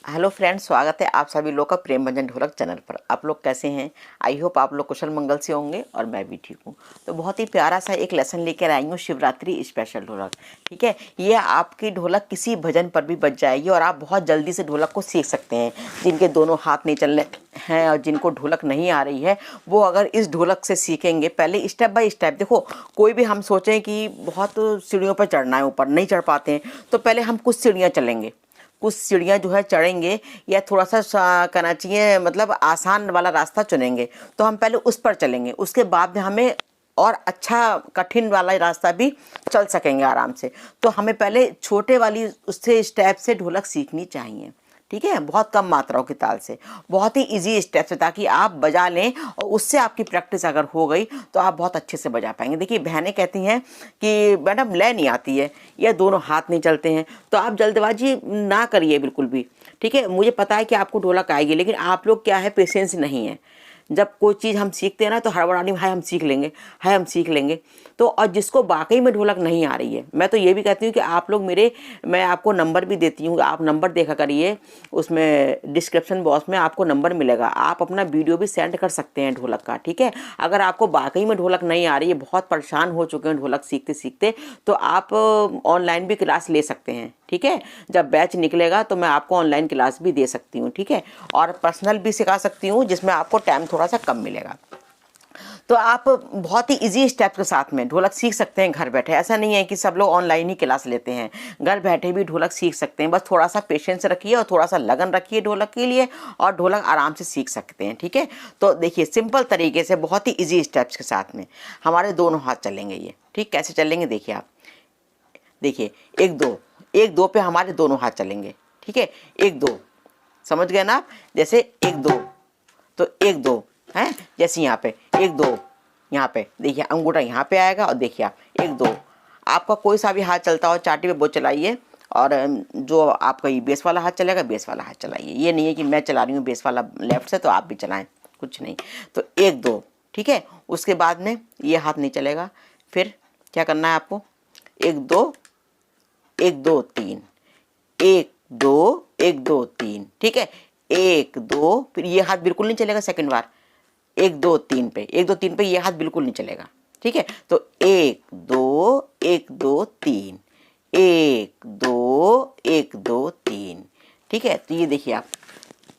Hello friends, स्वागत है आप सभी लोग का प्रेम भंजन ढोलक चैनल पर। आप लोग कैसे हैं? आई होप आप लोग कुशल मंगल से होंगे और मैं भी ठीक हूँ। तो बहुत ही प्यारा सा एक लेसन लेकर आई हूँ, शिवरात्रि स्पेशल ढोलक। ठीक है, ये आपकी ढोलक किसी भजन पर भी बज जाएगी और आप बहुत जल्दी से ढोलक को सीख सकते हैं। जिनके दोनों हाथ नहीं चलने हैं और जिनको ढोलक नहीं आ रही है, वो अगर इस ढोलक से सीखेंगे, पहले स्टेप बाय स्टेप। देखो, कोई भी हम सोचें कि बहुत सीढ़ियों पर चढ़ना है, ऊपर नहीं चढ़ पाते हैं, तो पहले हम कुछ सीढ़ियाँ चलेंगे, कुछ सीढ़ियाँ जो है चढ़ेंगे, या थोड़ा सा कहना चाहिए मतलब आसान वाला रास्ता चुनेंगे। तो हम पहले उस पर चलेंगे, उसके बाद में हमें और अच्छा कठिन वाला रास्ता भी चल सकेंगे आराम से। तो हमें पहले छोटे वाली उससे स्टेप से ढोलक सीखनी चाहिए। ठीक है, बहुत कम मात्राओं की ताल से, बहुत ही इजी स्टेप से, ताकि आप बजा लें और उससे आपकी प्रैक्टिस अगर हो गई तो आप बहुत अच्छे से बजा पाएंगे। देखिए, बहनें कहती हैं कि मैडम लय नहीं आती है या दोनों हाथ नहीं चलते हैं, तो आप जल्दबाजी ना करिए बिल्कुल भी। ठीक है, मुझे पता है कि आपको ढोलक आएगी, लेकिन आप लोग क्या है, पेशेंस नहीं है। जब कोई चीज़ हम सीखते हैं ना, तो हड़बड़ानी, हाय हम सीख लेंगे, हाय हम सीख लेंगे। तो और जिसको वाकई में ढोलक नहीं आ रही है, मैं तो ये भी कहती हूँ कि आप लोग मैं आपको नंबर भी देती हूँ, आप नंबर देखा करिए, उसमें डिस्क्रिप्शन बॉक्स में आपको नंबर मिलेगा, आप अपना वीडियो भी सेंड कर सकते हैं ढोलक का। ठीक है, अगर आपको वाकई में ढोलक नहीं आ रही है, बहुत परेशान हो चुके हैं ढोलक सीखते सीखते, तो आप ऑनलाइन भी क्लास ले सकते हैं। ठीक है, जब बैच निकलेगा तो मैं आपको ऑनलाइन क्लास भी दे सकती हूँ। ठीक है, और पर्सनल भी सिखा सकती हूँ, जिसमें आपको टाइम थोड़ा सा कम मिलेगा। तो आप बहुत ही इजी स्टेप के साथ में ढोलक सीख सकते हैं घर बैठे। ऐसा नहीं है कि सब लोग ऑनलाइन ही क्लास लेते हैं, घर बैठे भी ढोलक सीख सकते हैं। बस थोड़ा सा पेशेंस रखिए और थोड़ा सा लगन रखिए ढोलक के लिए, और ढोलक आराम से सीख सकते हैं। ठीक है, तो देखिए, सिंपल तरीके से बहुत ही ईजी स्टेप्स के साथ में हमारे दोनों हाथ चलेंगे ये। ठीक, कैसे चलेंगे देखिए आप, देखिए, एक दो पे हमारे दोनों हाथ चलेंगे। ठीक है, एक दो, समझ गए ना आप? जैसे एक दो, तो एक दो है, जैसे यहाँ पे एक दो, यहाँ पे देखिए अंगूठा यहाँ पे आएगा, और देखिए आप एक दो, आपका कोई सा भी हाथ चलता हो चाटी पे वो चलाइए, और जो आपका ये बेस वाला हाथ चलेगा, बेस वाला हाथ चलाइए। ये नहीं है कि मैं चला रही हूँ बेस वाला लेफ्ट से तो आप भी चलाएं, कुछ नहीं। तो एक दो, ठीक है, उसके बाद में ये हाथ नहीं चलेगा। फिर क्या करना है आपको, एक दो, एक दो तीन, एक दो, एक दो तीन। ठीक है, एक दो, फिर ये हाथ बिल्कुल नहीं चलेगा सेकंड बार, एक दो तीन पे, एक दो तीन पे ये हाथ बिल्कुल नहीं चलेगा। ठीक है, तो एक दो तीन, एक दो तीन। ठीक है, तो ये देखिए आप,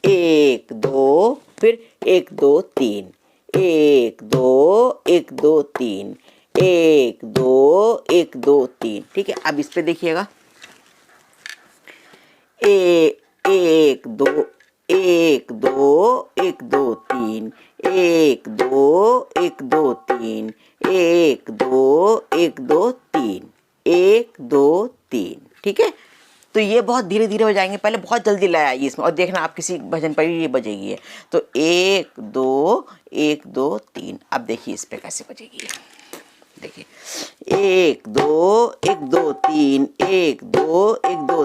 एक दो, फिर एक दो तीन, एक दो तीन, एक दो तीन। ठीक है, अब इस पे देखिएगा, एक दो, एक दो, एक दो तीन, एक दो, एक दो तीन, एक दो तीन, एक दो तीन। ठीक है, तो ये बहुत धीरे धीरे बजाएंगे, पहले बहुत जल्दी लय आएगी इसमें, और देखना आप किसी भजन पर भी ये बजेगी है। तो एक दो तीन। अब देखिए इस पे कैसे बजेगी, देखिए, एक दो तीन, एक दो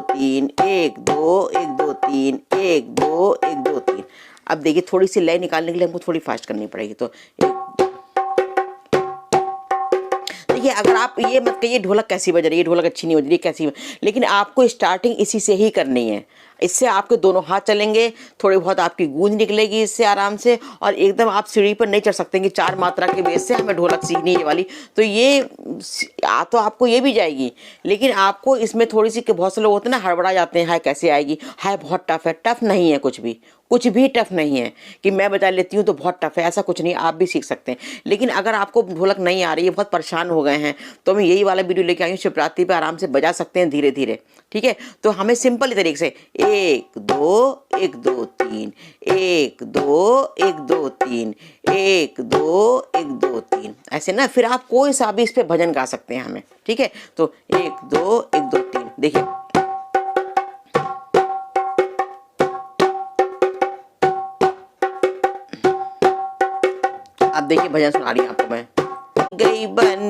तीन, एक दो तीन, एक दो तीन। अब देखिए, थोड़ी सी लय निकालने के लिए हमको थोड़ी फास्ट करनी पड़ेगी। तो देखिए, अगर आप ये मत कहिए ढोलक कैसी बज रही है, ढोलक अच्छी नहीं बज रही कैसी, लेकिन आपको स्टार्टिंग इसी से ही करनी है। इससे आपके दोनों हाथ चलेंगे, थोड़ी बहुत आपकी गूंज निकलेगी इससे आराम से, और एकदम आप सीढ़ी पर नहीं चढ़ सकते कि 4 मात्रा के बेस से हमें ढोलक सीखनी है वाली। तो ये तो आपको ये भी जाएगी, लेकिन आपको इसमें थोड़ी सी, बहुत से लोग होते हैं ना, हड़बड़ा जाते हैं, हाय कैसे आएगी, हाय बहुत टफ है। टफ नहीं है, कुछ भी टफ नहीं है कि मैं बजा लेती हूँ तो बहुत टफ है, ऐसा कुछ नहीं, आप भी सीख सकते हैं। लेकिन अगर आपको ढोलक नहीं आ रही है, बहुत परेशान हो गए हैं, तो मैं यही वाला वीडियो लेके आई हूँ, शिवरात्रि पे आराम से बजा सकते हैं धीरे धीरे। ठीक है, तो हमें सिंपल तरीके से एक दो तीन, एक दो तीन, एक दो तीन, ऐसे ना, फिर आप कोई सा भी इस पे भजन गा सकते हैं हमें। ठीक है, तो एक दो तीन, देखिए, अब देखिए भजन सुना रही हूँ आपको मैं। बन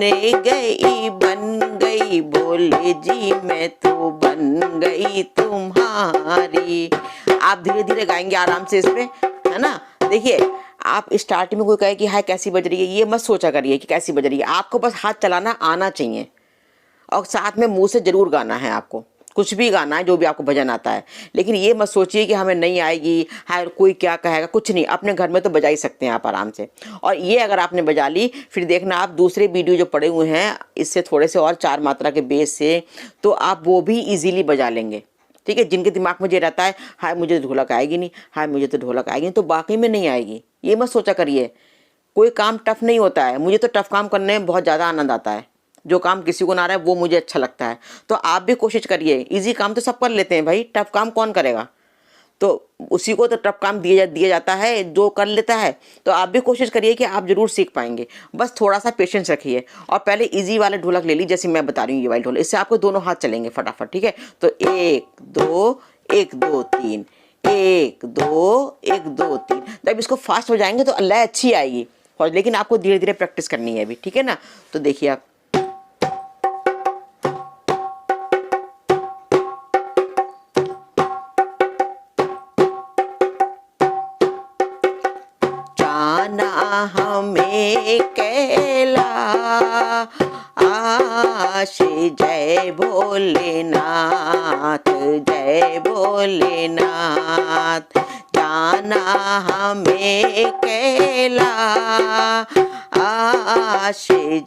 गई बोले जी, मैं तो बन गई तुम्हारी। आप धीरे धीरे गाएंगे आराम से इस पे, है ना। देखिए, आप स्टार्टिंग में कोई कहे कि हाय कैसी बज रही है, ये मत सोचा करिए कि कैसी बज रही है, आपको बस हाथ चलाना आना चाहिए, और साथ में मुंह से जरूर गाना है आपको। कुछ भी गाना है, जो भी आपको भजन आता है। लेकिन ये मत सोचिए कि हमें नहीं आएगी, हाय कोई क्या कहेगा, कुछ नहीं, अपने घर में तो बजा ही सकते हैं आप आराम से। और ये अगर आपने बजा ली, फिर देखना आप दूसरे वीडियो जो पड़े हुए हैं इससे थोड़े से और 4 मात्रा के बेस से, तो आप वो भी ईजिली बजा लेंगे। ठीक है, जिनके दिमाग में ये रहता है हाय मुझे तो ढोलक आएगी नहीं, हाय मुझे तो ढोलक आएगी नहीं, तो बाकी में नहीं आएगी, ये मत सोचा करिए। कोई काम टफ नहीं होता है, मुझे तो टफ काम करने में बहुत ज़्यादा आनंद आता है। जो काम किसी को ना आ रहा है वो मुझे अच्छा लगता है। तो आप भी कोशिश करिए, इजी काम तो सब कर लेते हैं भाई, टफ काम कौन करेगा? तो उसी को तो टफ काम दिया जाता है जो कर लेता है। तो आप भी कोशिश करिए कि आप जरूर सीख पाएंगे, बस थोड़ा सा पेशेंस रखिए। और पहले इजी वाले ढोलक ले ली, जैसे मैं बता रही हूँ ये वाली ढोलक, इससे आपको दोनों हाथ चलेंगे फटाफट। ठीक है, तो 1 2 1 2 3, 1 2 1 2 3। जब इसको फास्ट हो जाएंगे तो लय अच्छी आएगी, और लेकिन आपको धीरे धीरे प्रैक्टिस करनी है अभी। ठीक है ना, तो देखिए आप जाना हमें कैलाश, जय भोलेनाथ जय भोलेनाथ। जाना हमें कैलाश,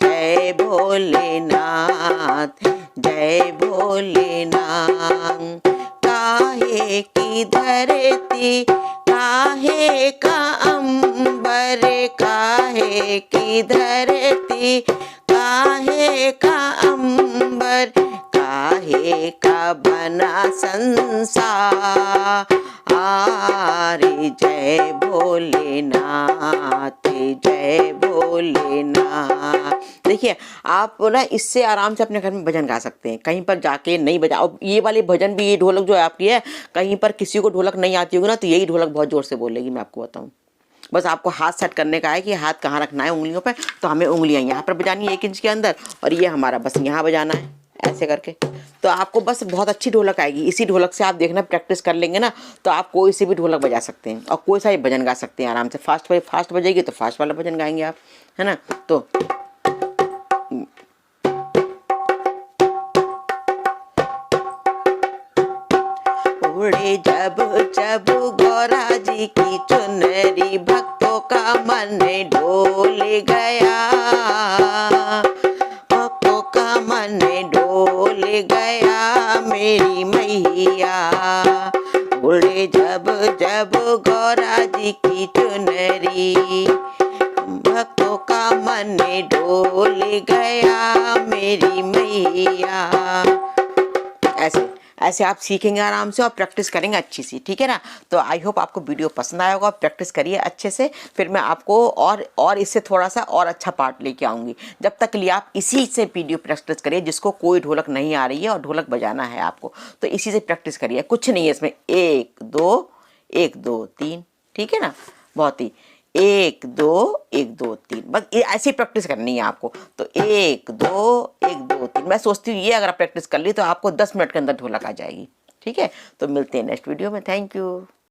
जय भोलेनाथ जय भोलेनाथ। काहे की धरती काहे का अंबर, काहे की धरती काहे का अंबर, काहे का बना संसार, जय भोलेनाथ जय भोलेनाथ। देखिए आप ना इससे आराम से अपने घर में भजन गा सकते हैं, कहीं पर जाके नहीं बजा। और ये वाले भजन भी, ये ढोलक जो है आपकी है, कहीं पर किसी को ढोलक नहीं आती होगी ना, तो यही ढोलक बहुत जोर से बोलेगी, मैं आपको बताऊं। बस आपको हाथ सेट करने का है कि हाथ कहाँ रखना है उंगलियों पे। तो हमें उंगलियां यहाँ पर बजानी है 1 इंच के अंदर, और ये हमारा बस यहाँ बजाना है ऐसे करके। तो आपको बस बहुत अच्छी ढोलक आएगी। इसी ढोलक से आप देखना प्रैक्टिस कर लेंगे ना, तो आप कोई से भी ढोलक बजा सकते हैं और कोई सा भी भजन गा सकते हैं आराम से। फास्ट बजेगी तो फास्ट वाला भजन गाएंगे आप, है ना। तो उड़े जब जब गौरा जी की चुनरी, भक्तों का मन डोल गया, भक्तों का मन डोल गया मेरी मैया। उड़े जब जब गौरा जी की चुनरी, भक्तों का मन डोल गया मेरी मैया। ऐसे ऐसे आप सीखेंगे आराम से और प्रैक्टिस करेंगे अच्छी सी। ठीक है ना, तो आई होप आपको वीडियो पसंद आया होगा। प्रैक्टिस करिए अच्छे से, फिर मैं आपको और इससे थोड़ा सा और अच्छा पार्ट लेके आऊँगी। जब तक के लिए आप इसी से वीडियो प्रैक्टिस करिए। जिसको कोई ढोलक नहीं आ रही है और ढोलक बजाना है आपको, तो इसी से प्रैक्टिस करिए। कुछ नहीं है इसमें, 1 2 1 2 3। ठीक है ना, बहुत ही 1 2 1 2 3, बस ऐसी प्रैक्टिस करनी है आपको। तो 1 2 1 2 3, मैं सोचती हूँ ये अगर आप प्रैक्टिस कर ली तो आपको 10 मिनट के अंदर ढोलक आ जाएगी। ठीक है, तो मिलते हैं नेक्स्ट वीडियो में। Thank you.